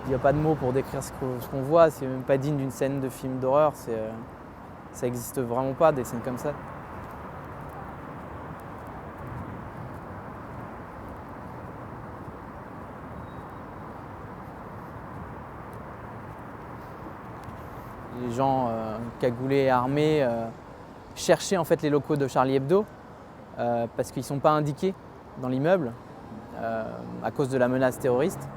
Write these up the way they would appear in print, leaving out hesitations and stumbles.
Il n'y a pas de mots pour décrire ce qu'on voit, c'est même pas digne d'une scène de film d'horreur, ça n'existe vraiment pas des scènes comme ça. Les gens cagoulés et armés cherchaient en fait les locaux de Charlie Hebdo parce qu'ils ne sont pas indiqués dans l'immeuble à cause de la menace terroriste.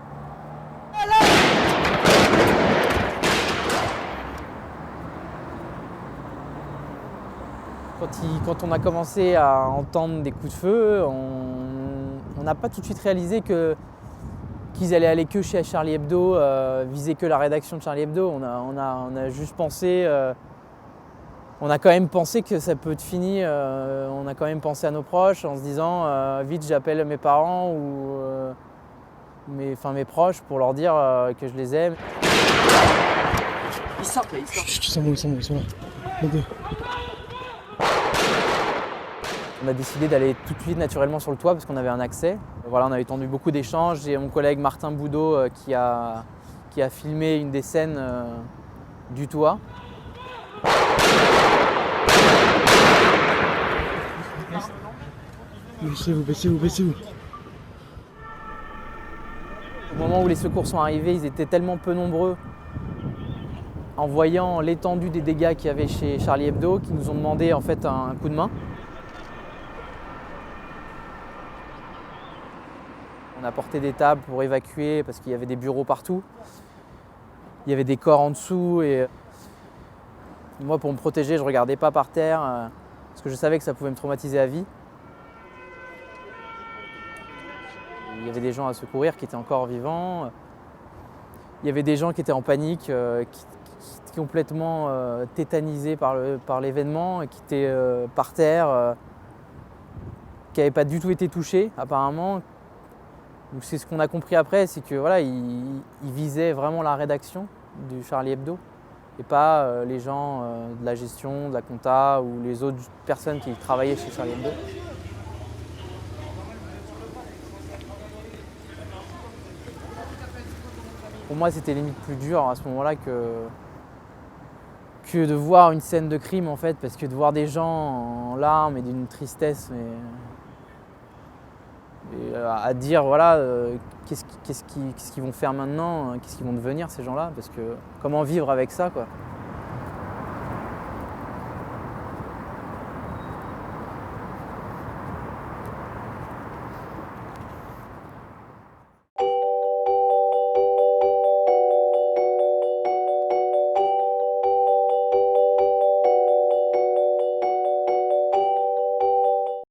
Quand on a commencé à entendre des coups de feu, on n'a pas tout de suite réalisé qu'ils allaient aller que chez Charlie Hebdo, viser que la rédaction de Charlie Hebdo. On a juste pensé, on a quand même pensé que ça peut être fini. On a quand même pensé à nos proches en se disant vite j'appelle mes parents ou mes proches pour leur dire que je les aime. Ils sortent là, ils sortent. Ils sont là. Okay. On a décidé d'aller tout de suite naturellement sur le toit parce qu'on avait un accès. Voilà, on avait entendu beaucoup d'échanges. J'ai mon collègue Martin Boudot qui a filmé une des scènes du toit. Baissez-vous. Au moment où les secours sont arrivés, ils étaient tellement peu nombreux en voyant l'étendue des dégâts qu'il y avait chez Charlie Hebdo qu'ils nous ont demandé en fait un coup de main. On a porté des tables pour évacuer parce qu'il y avait des bureaux partout. Il y avait des corps en dessous et moi pour me protéger je ne regardais pas par terre parce que je savais que ça pouvait me traumatiser à vie. Il y avait des gens à secourir qui étaient encore vivants. Il y avait des gens qui étaient en panique, qui complètement tétanisés par l'événement et qui étaient par terre, qui n'avaient pas du tout été touchés apparemment. Donc c'est ce qu'on a compris après, c'est que voilà, ils visaient vraiment la rédaction du Charlie Hebdo et pas les gens de la gestion, de la compta ou les autres personnes qui travaillaient chez Charlie Hebdo. Pour moi, c'était limite plus dur à ce moment-là que de voir une scène de crime en fait, parce que de voir des gens en larmes et d'une tristesse, et à dire voilà, qu'est-ce qu'ils vont faire maintenant, qu'est-ce qu'ils vont devenir ces gens-là, parce que comment vivre avec ça quoi.